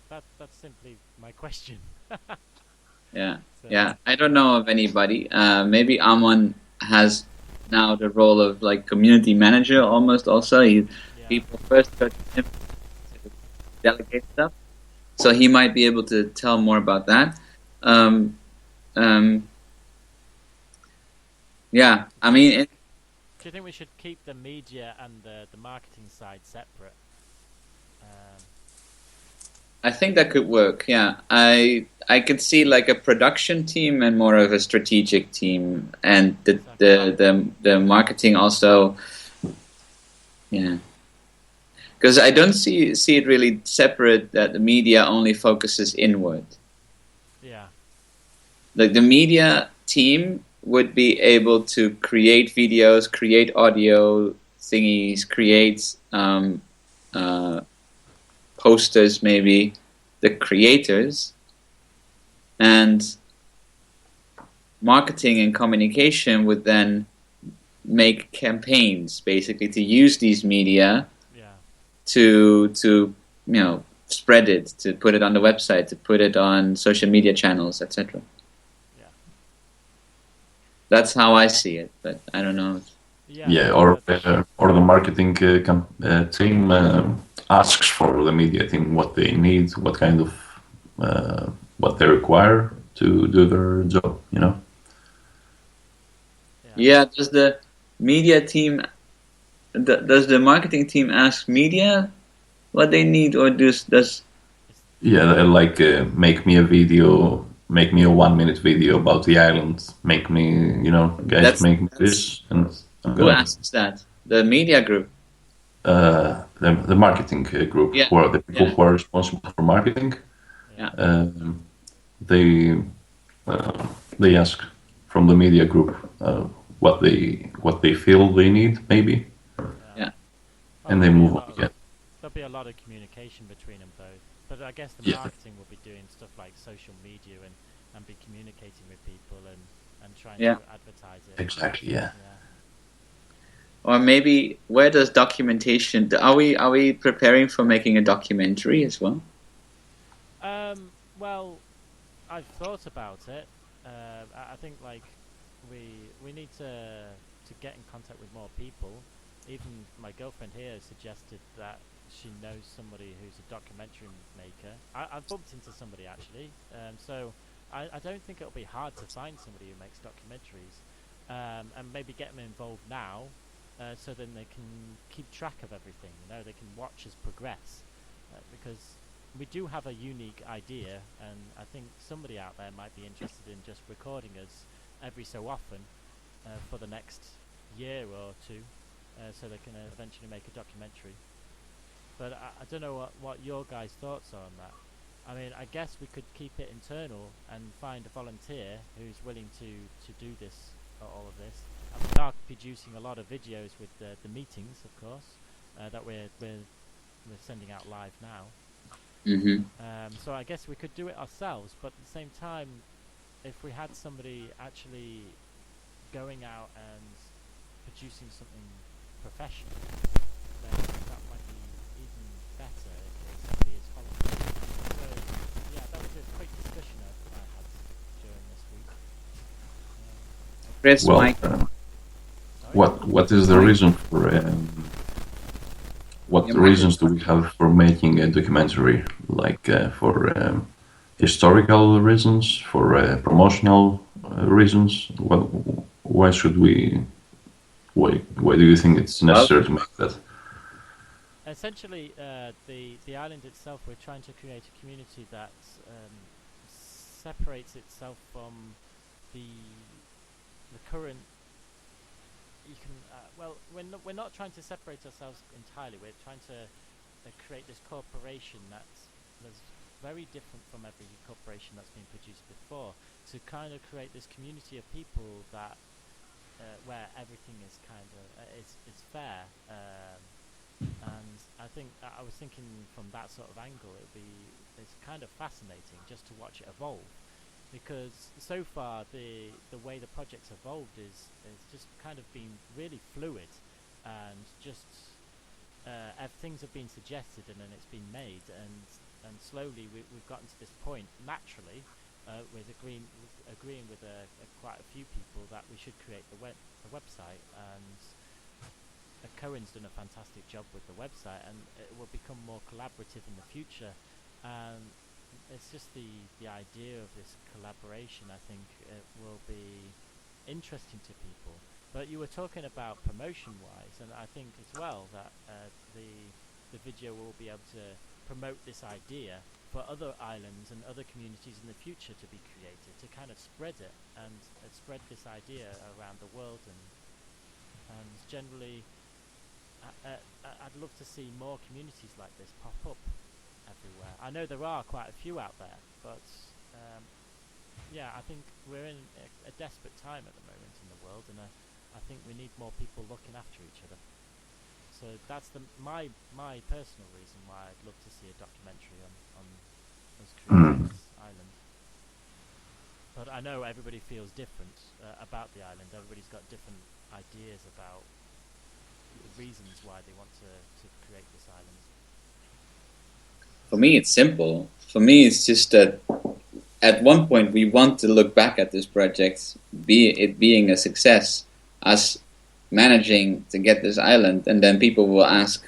That's simply my question. Yeah, So, yeah. I don't know of anybody. Maybe Amon has now the role of like community manager almost. Also, yeah. people first go to him to delegate stuff, so he might be able to tell more about that. Yeah, I mean, Do you think we should keep the media and the marketing side separate? I think that could work. Yeah, I could see like a production team and more of a strategic team, and the marketing also. Yeah, because I don't see it really separate. That the media only focuses inward. Yeah. Like the media team would be able to create videos, create audio thingies, create posters, maybe the creators, and marketing and communication would then make campaigns basically to use these media to spread it, to put it on the website, to put it on social media channels, etc. That's how I see it, but I don't know. Yeah, or the marketing team asks for the media team what they need, what kind of what they require to do their job. You know. Yeah. Does the media team? Does the marketing team ask media what they need, or does Yeah, like make me a video, make me a 1 minute video about the island. Make me, guys, make me that's this, and I'm who gonna asks that? The media group. the marketing group, Yeah, who are the people yeah, who are responsible for marketing. yeah. Um, they they ask from the media group what they feel they need, maybe, Yeah. Yeah. Oh, and they move on again. there'll be a lot of communication between them both. But I guess the Yeah, marketing will be doing stuff like social media and be communicating with people and trying Yeah. to advertise it. exactly. Yeah. Yeah. Or maybe where does documentation? Are we preparing for making a documentary as well? Well, I've thought about it. I think like we need to get in contact with more people. Even my girlfriend here suggested that she knows somebody who's a documentary maker. I've bumped into somebody actually, so I don't think it'll be hard to find somebody who makes documentaries, and maybe get them involved now, so then they can keep track of everything. They can watch us progress, because we do have a unique idea, and I think somebody out there might be interested in just recording us every so often, for the next year or two, so they can eventually make a documentary. But I don't know what your guys' thoughts are on that. I mean, I guess we could keep it internal and find a volunteer who's willing to do this, all of this. And we are producing a lot of videos with the meetings, of course, that we're sending out live now. Mm-hmm. So I guess we could do it ourselves, but at the same time, if we had somebody actually going out and producing something professional, then that might be even better if somebody is following. So yeah, that was a quick discussion I had during this week. Chris, Well, Mike, Sorry? what is the reason for what your mic is- reasons do we have for making a documentary? Like for historical reasons, for promotional reasons? Why should we? Why do you think it's necessary to make that? Essentially, the island itself, we're trying to create a community that separates itself from the current. You can well, we're not trying to separate ourselves entirely. We're trying to create this corporation that's very different from every corporation that's been produced before. To kind of create this community of people that where everything is kind of it's fair. And I think I was thinking from that sort of angle, it's kind of fascinating just to watch it evolve, because so far the way the project's evolved is just kind of been really fluid, and just things have been suggested and then it's been made, and slowly we've gotten to this point naturally, with agreeing with quite a few people that we should create the website, and Cohen's done a fantastic job with the website, and it will become more collaborative in the future. And it's just the idea of this collaboration. I think it will be interesting to people. But you were talking about promotion-wise, and I think as well that the video will be able to promote this idea for other islands and other communities in the future to be created, to kind of spread it and spread this idea around the world, and generally. I'd love to see more communities like this pop up everywhere. I know there are quite a few out there, but yeah, I think we're in a desperate time at the moment in the world, and I think we need more people looking after each other. So that's my personal reason why I'd love to see a documentary on us creating this island. But I know everybody feels different about the island. Everybody's got different ideas about the reasons why they want to create this island. For me, it's simple. For me, it's just that at one point we want to look back at this project, it being a success, us managing to get this island, and then people will ask,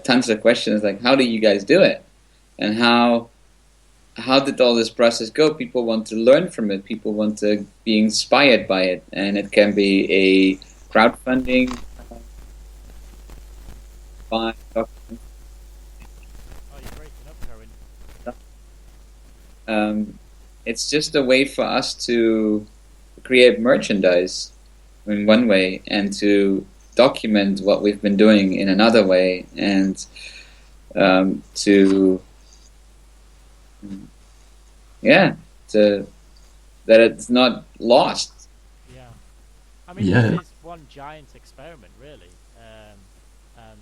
tons of questions like, "How do you guys do it?" And how did all this process go? People want to learn from it. People want to be inspired by it, and it can be a crowdfunding. it's just a way for us to create merchandise in one way and to document what we've been doing in another way, and to yeah, to that it's not lost. Yeah. I mean, Yeah, this is one giant experiment, really, and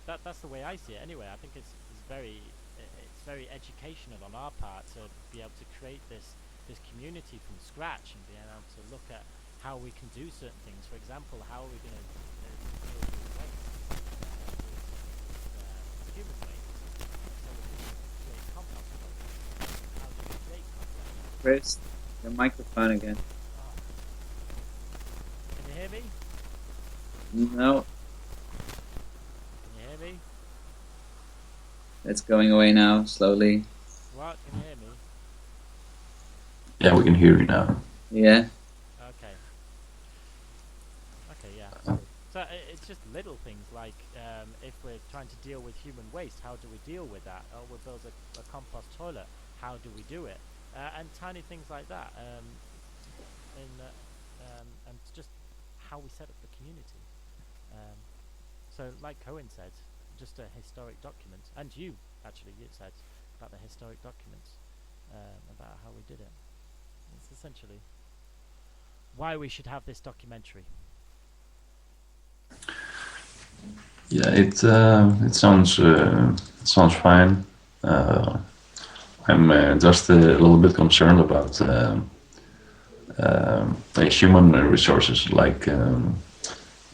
that's the way I see it. Anyway, I think it's very educational on our part to be able to create this community from scratch and be able to look at how we can do certain things. For example, how are we going to deal with waste, human waste, so we can create compost toilets. How do we create compost? Chris, your microphone again. Oh, can you hear me? No, Can you hear me? it's going away now slowly. What? Can you hear me? yeah, we can hear you now. Yeah. Okay. Okay, yeah. So it's just little things like if we're trying to deal with human waste, how do we deal with that? Or we'll build a compost toilet, how do we do it? And tiny things like that. And just how we set up the community. Um, so, like Cohen said, just a historic document. And you said about the historic documents, about how we did it. It's essentially why we should have this documentary. Yeah, it sounds fine. I'm just a little bit concerned about human resources. Like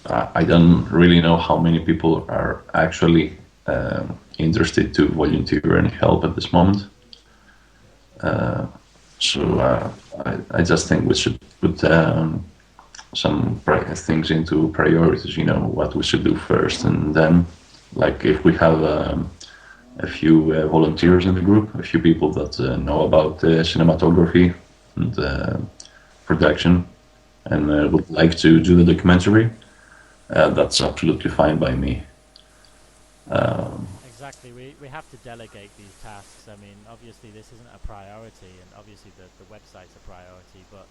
I don't really know how many people are actually interested to volunteer and help at this moment. I just think we should put some things into priorities. You know what we should do first, and then, like, if we have a few volunteers in the group, a few people that know about cinematography and production, and would like to do the documentary, that's absolutely fine by me. Exactly. We have to delegate these tasks. I mean, obviously this isn't a priority, and obviously the website's a priority, but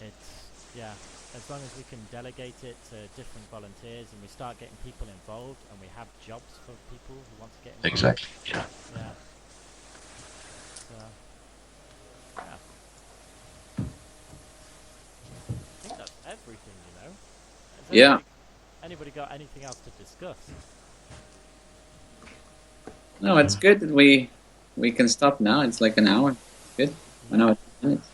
it's, yeah, as long as we can delegate it to different volunteers and we start getting people involved and we have jobs for people who want to get involved. Exactly. Yeah. Yeah. So, yeah. I think that's everything, you know. Has Yeah. anybody got anything else to discuss? No, it's good that we can stop now. It's like an hour. Good. An hour, 10 minutes.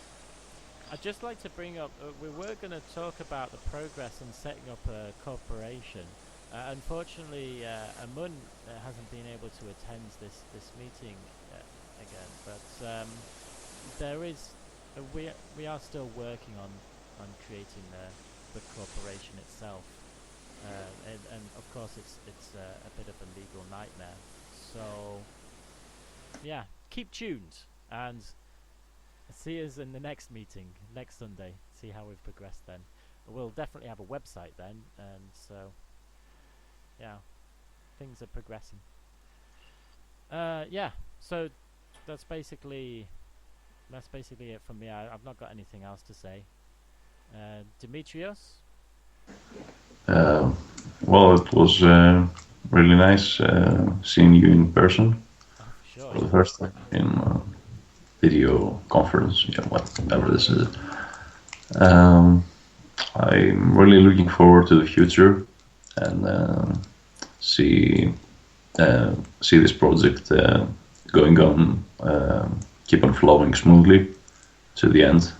I'd just like to bring up, we were going to talk about the progress in setting up a corporation. Unfortunately, Amun hasn't been able to attend this meeting again, but there is, we are still working on creating the corporation itself, and of course it's a bit of a legal nightmare. So yeah, keep tuned and see us in the next meeting next Sunday. See how we've progressed then. We'll definitely have a website then, and so yeah, things are progressing. Yeah, so that's basically it from me. I've not got anything else to say. Demetrios? Well, it was really nice seeing you in person Oh, sure. for the first time in video conference, yeah, whatever this is. I'm really looking forward to the future and see this project going on, keep on flowing smoothly to the end.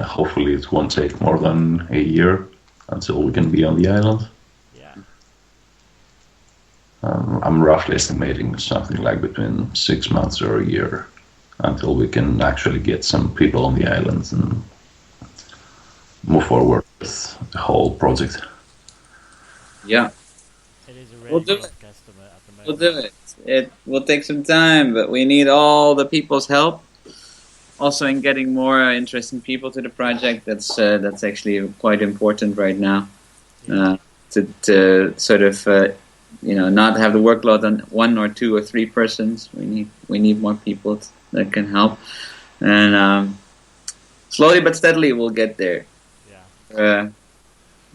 Hopefully, it won't take more than a year until we can be on the island. Yeah. I'm roughly estimating something like between 6 months or a year until we can actually get some people on the island and move forward with the whole project. Yeah. It is a We'll really do rough it. guesstimate at the moment. We'll do it. It will take some time, but we need all the people's help. Also, in getting more interesting people to the project, that's actually quite important right now. Yeah. To sort of not have the workload on one or two or three persons. We need more people that can help. And slowly but steadily, we'll get there. Yeah.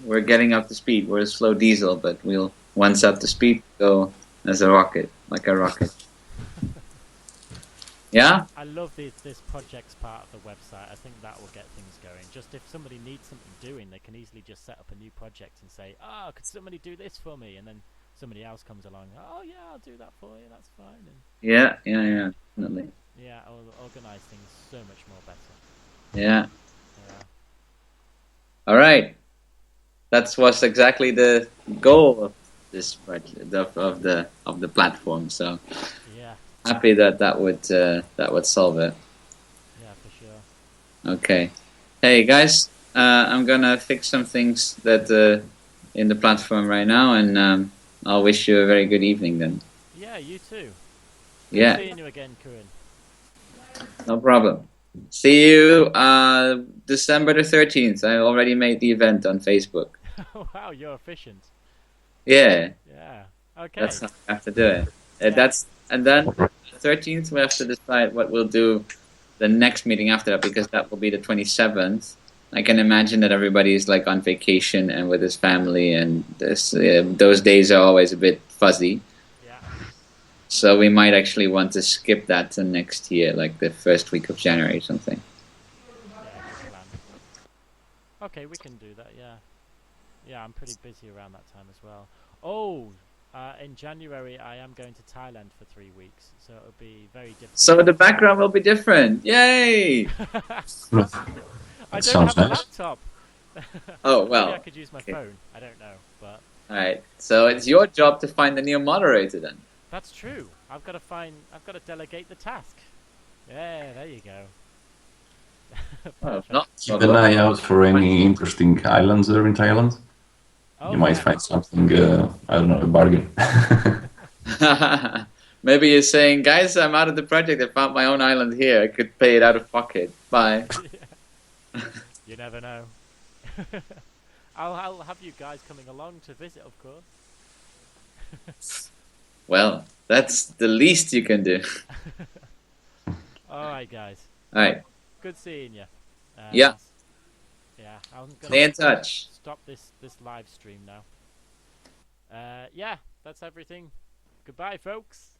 We're getting up to speed. We're a slow diesel, but we'll once up to speed, go as a rocket, like a rocket. Yeah. I love this projects part of the website. I think that will get things going. Just if somebody needs something doing, they can easily just set up a new project and say, "Oh, could somebody do this for me?" And then somebody else comes along. "Oh yeah, I'll do that for you. That's fine." And Yeah. Definitely. yeah, I'll organize things so much more better. Yeah. Yeah. All right. That was exactly the goal of this project of the platform. So Yeah. happy that would solve it. Yeah, for sure. Okay. Hey guys, I'm gonna fix some things that in the platform right now, and I'll wish you a very good evening then. Yeah, you too. Good Yeah, seeing you again, Corinne. no problem. See you December the 13th. I already made the event on Facebook. Wow, you're efficient. Yeah, Yeah. Okay. that's how I have to do it. Yeah. And then the 13th we have to decide what we'll do the next meeting after that, because that will be the 27th. I can imagine that everybody is like on vacation and with his family, and those days are always a bit fuzzy. Yeah. So we might actually want to skip that to next year, like the first week of January or something. Yeah, good plan. Okay, we can do that, yeah. Yeah, I'm pretty busy around that time as well. Oh, in January I am going to Thailand for 3 weeks, so it'll be very So the difficult. background will be different. Yay! I That don't sounds have a nice. laptop. Oh Maybe I well. could use my Okay. phone. I don't know, but All right. So it's your job to find the new moderator then. that's true. I've got to delegate the task. Yeah, there you go. Oh, Perfect. not Keep an eye out for any interesting islands there in Thailand. Oh You might yeah. find something, I don't know, a bargain. Maybe you're saying, guys, I'm out of the project. I found my own island here. I could pay it out of pocket. Bye. You never know. I'll have you guys coming along to visit, of course. Well, that's the least you can do. All right, guys. All right. Good seeing you. Yeah. Yeah, I'm Stay in gonna touch. stop this live stream now. Yeah, that's everything. Goodbye, folks.